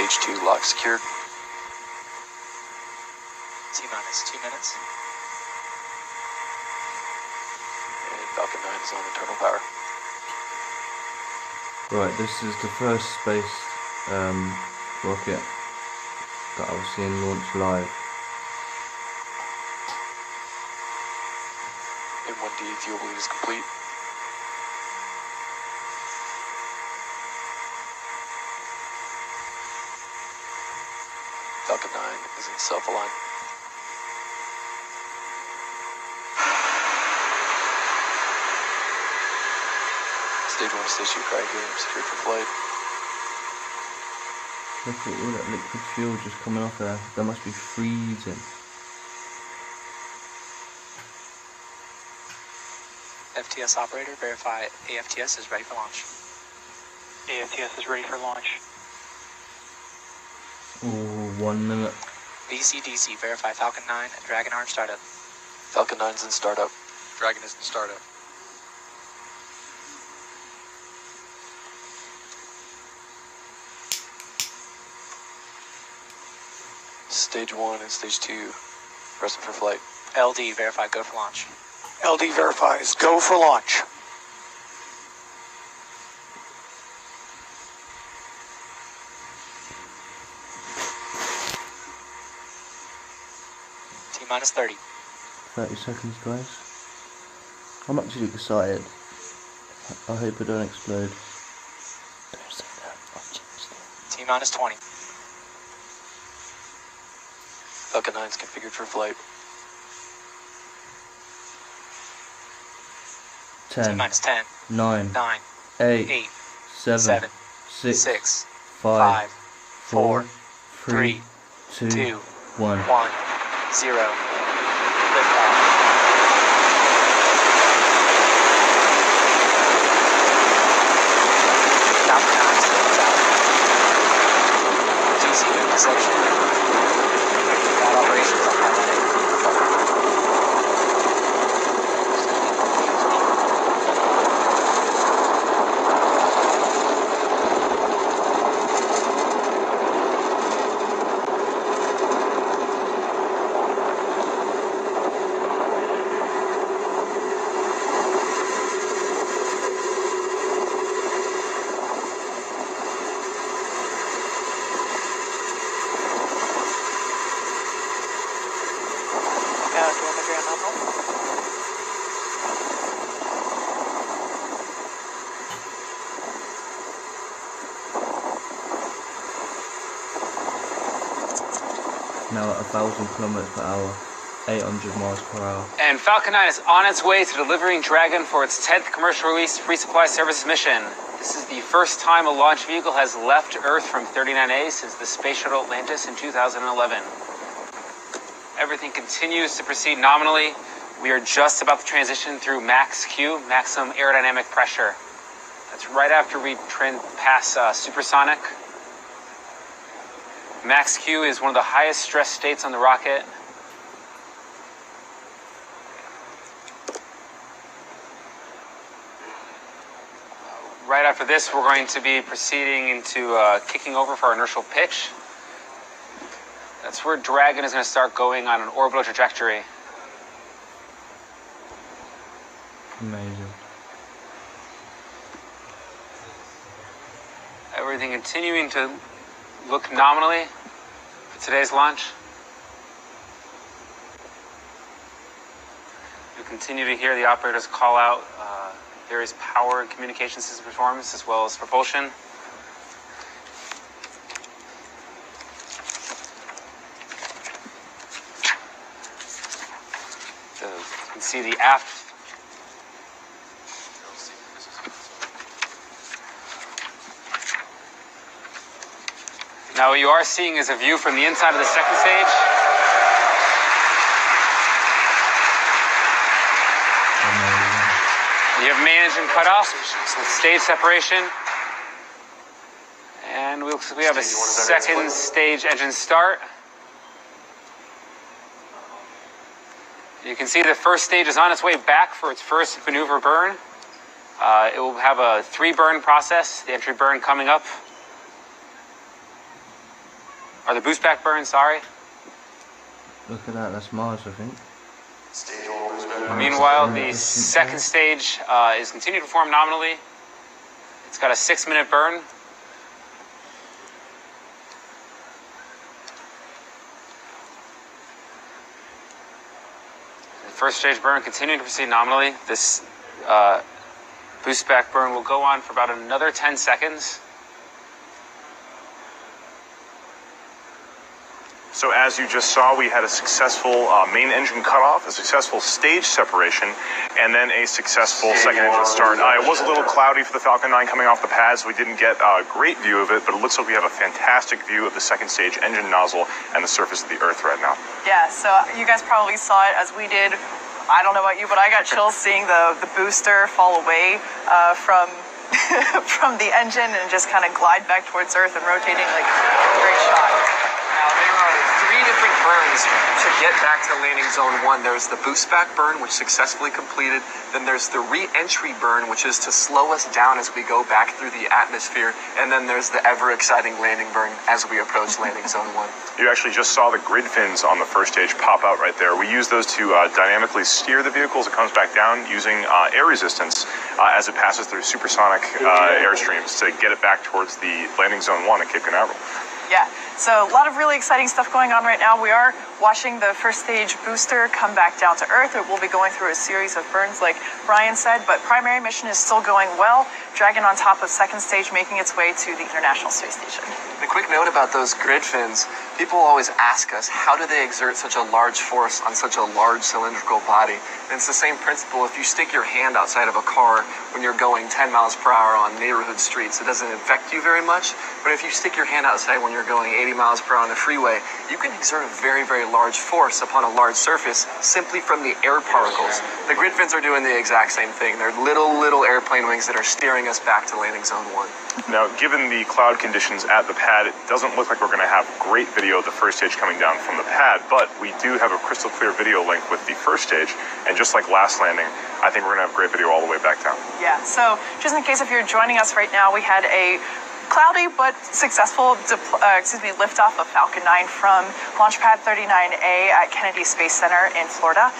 stage 2 lock secured. T-minus 2 minutes. And Falcon 9 is on internal power. Right, this is the first space rocket that I've seen launch live. M1D fuel bleed is complete. Falcon 9 is in self-align. Stage 1 and Stage 2 cryogenium secured for flight. Look at all that liquid fuel just coming off there. That must be freezing. FTS operator, verify AFTS is ready for launch. AFTS is ready for launch. Oh, 1 minute. VCDC, verify Falcon 9, Dragon are in startup. Falcon 9 is in startup. Dragon is in startup. Stage 1 and Stage 2 resting for flight. LD, verify go for launch. LD verifies go for launch. T-minus 30. 30 seconds, guys. I'm actually excited. I hope it don't explode. Don't say that. I'll change that. T-minus 20. Falcon 9 is configured for flight. 10, T-minus 10. 9, 9. 8, 8. 7, 7. 6, 6. 5, 4. 4, 3, 2, 2. 1. 1. 0. Liftoff. Falcon 9 stands out. GC movement selection. Ground operations on highlighted. Now at 1,000 kilometers per hour, 800 miles per hour. And Falcon 9 is on its way to delivering Dragon for its 10th commercial release free supply services mission. This is the first time a launch vehicle has left Earth from 39A since the Space Shuttle Atlantis in 2011. Everything continues to proceed nominally. We are just about to transition through max Q, maximum aerodynamic pressure. That's right after we pass supersonic. Max Q is one of the highest stress states on the rocket. Right after this, we're going to be proceeding into kicking over for our inertial pitch. That's where Dragon is going to start going on an orbital trajectory. Amazing. Everything continuing to look nominally for today's launch. You continue to hear the operators call out various power and communication system performance as well as propulsion. You can see the aft. Now what you are seeing is a view from the inside of the second stage. You have main engine cutoff with stage separation. And we have a second stage engine start. You can see the first stage is on its way back for its first maneuver burn. It will have a 3 burn process, the entry burn coming up. or the boost back burn, sorry. Look at that, that's Mars, I think. Stage 1 boost back burn. Meanwhile, the second stage is continuing to perform nominally. It's got a 6-minute burn. The first stage burn continuing to proceed nominally. This boost back burn will go on for about another 10 seconds. So as you just saw, we had a successful main engine cutoff, a successful stage separation, and then a successful second engine start. It was a little cloudy for the Falcon 9 coming off the pad, so we didn't get a great view of it, but it looks like we have a fantastic view of the second stage engine nozzle and the surface of the Earth right now. Yeah, so you guys probably saw it as we did. I don't know about you, but I got chills seeing the booster fall away from from the engine and just kind of glide back towards Earth and rotating. Like, great shot. Now, there are 3 different burns to get back to landing zone 1. There's the boost back burn, which successfully completed. Then there's the re-entry burn, which is to slow us down as we go back through the atmosphere. And then there's the ever-exciting landing burn as we approach landing zone 1. You actually just saw the grid fins on the first stage pop out right there. We use those to dynamically steer the vehicle as it comes back down using air resistance as it passes through supersonic airstreams to get it back towards the landing zone 1 at Cape Canaveral. Yeah, so a lot of really exciting stuff going on right now. We are watching the first stage booster come back down to Earth. It will be going through a series of burns like Brian said, but primary mission is still going well. Dragon on top of second stage making its way to the International Space Station. A quick note about those grid fins. People always ask us, how do they exert such a large force on such a large cylindrical body? And it's the same principle. If you stick your hand outside of a car when you're going 10 miles per hour on neighborhood streets, it doesn't affect you very much. But if you stick your hand outside when you're going 80 miles per hour on the freeway, you can exert a very, very large force upon a large surface simply from the air particles. The grid fins are doing the exact same thing. They're little airplane wings that are steering us back to landing zone 1. Now, given the cloud conditions at the pad, it doesn't look like we're going to have great video of the first stage coming down from the pad, but we do have a crystal clear video link with the first stage, and just like last landing, I think we're going to have great video all the way back down. Yeah, so just in case if you're joining us right now, we had a cloudy but successful liftoff of Falcon 9 from Launchpad 39A at Kennedy Space Center in Florida.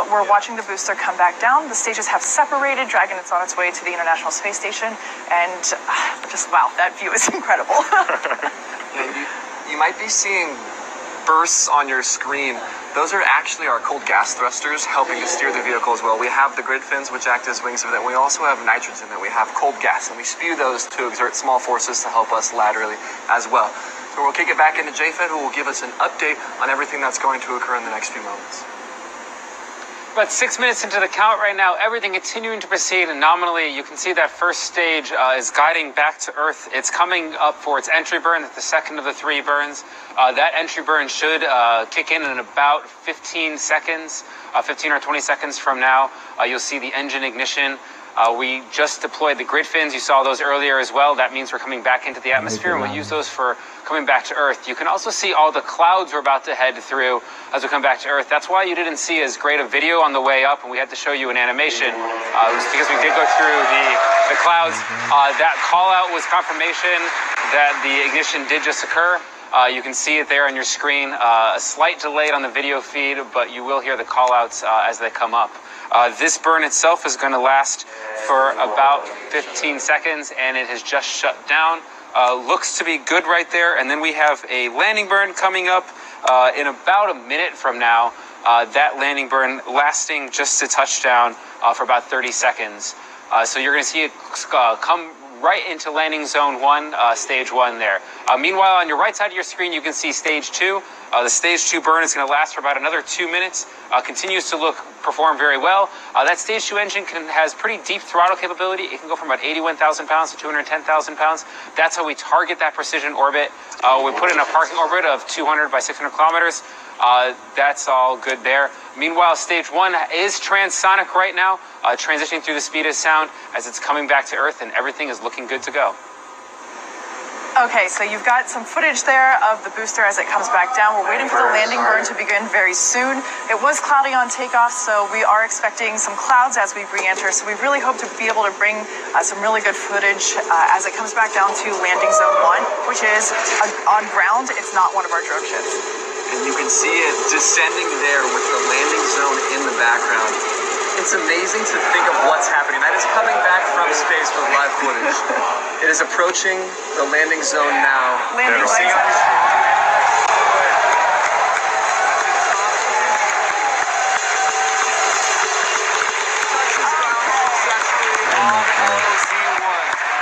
We're watching the booster come back down. The stages have separated. Dragon is on its way to the International Space Station, and just wow, that view is incredible. You might be seeing bursts on your screen. Those are actually our cold gas thrusters helping to steer the vehicle as well. We have the grid fins, which act as wings of it, and we also have nitrogen, and we have cold gas, and we spew those to exert small forces to help us laterally as well. So we'll kick it back into JFED, who will give us an update on everything that's going to occur in the next few moments. About 6 minutes into the count right now, everything continuing to proceed, and nominally you can see that first stage is guiding back to Earth. It's coming up for its entry burn. It's the second of the 3 burns. That entry burn should kick in about 15 seconds, 15 or 20 seconds from now. You'll see the engine ignition. We just deployed the grid fins. You saw those earlier as well. That means we're coming back into the atmosphere, and we'll use those for coming back to Earth. You can also see all the clouds we're about to head through as we come back to Earth. That's why you didn't see as great a video on the way up, and we had to show you an animation. It was because we did go through the clouds. That call out was confirmation that the ignition did just occur. You can see it there on your screen. A slight delay on the video feed, but you will hear the call outs as they come up. This burn itself is going to last for about 15 seconds, and it has just shut down. Looks to be good right there. And then we have a landing burn coming up in about a minute from now. That landing burn lasting just to touchdown for about 30 seconds. So you're going to see it come right into landing zone 1, stage 1 there. Meanwhile, on your right side of your screen, you can see stage 2. The stage 2 burn is going to last for about another 2 minutes. Continues to perform very well. That stage 2 engine has pretty deep throttle capability. It can go from about 81,000 pounds to 210,000 pounds. That's how we target that precision orbit. We put in a parking orbit of 200 by 600 kilometers. That's all good there. Meanwhile, stage 1 is transonic right now, transitioning through the speed of sound as it's coming back to Earth, and everything is looking good to go. Okay, so you've got some footage there of the booster as it comes back down. We're waiting for the landing burn to begin very soon. It was cloudy on takeoff, so we are expecting some clouds as we re-enter. So we really hope to be able to bring some really good footage as it comes back down to landing zone 1, which is on ground. It's not one of our drone ships. And you can see it descending there with the landing zone in the background. It's amazing to think of what's happening. That is coming back from space with live footage. It is approaching the landing zone now. Landing You're seeing zone. on the screen.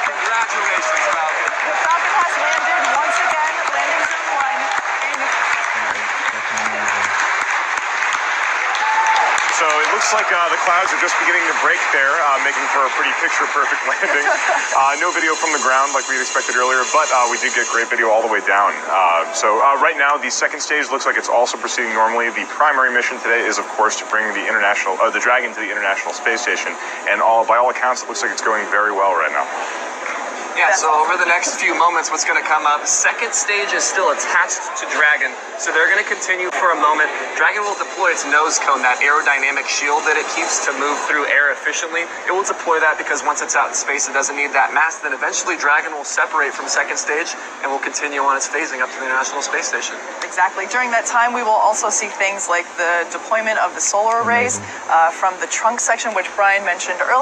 Congratulations, Falcon. The Falcon has landed once again, landing zone 1. So it looks like the clouds are just beginning to break there, making for a pretty picture-perfect landing. No video from the ground like we had expected earlier, but we did get great video all the way down. So right now, the second stage looks like it's also proceeding normally. The primary mission today is, of course, to bring the Dragon to the International Space Station, and by all accounts, it looks like it's going very well right now. Yeah, so over the next few moments, what's going to come up, second stage is still attached to Dragon, so they're going to continue for a moment. Dragon will deploy its nose cone, that aerodynamic shield that it keeps to move through air efficiently. It will deploy that because once it's out in space, it doesn't need that mass. Then eventually Dragon will separate from second stage and will continue on its phasing up to the International Space Station. Exactly. During that time, we will also see things like the deployment of the solar arrays from the trunk section, which Brian mentioned earlier.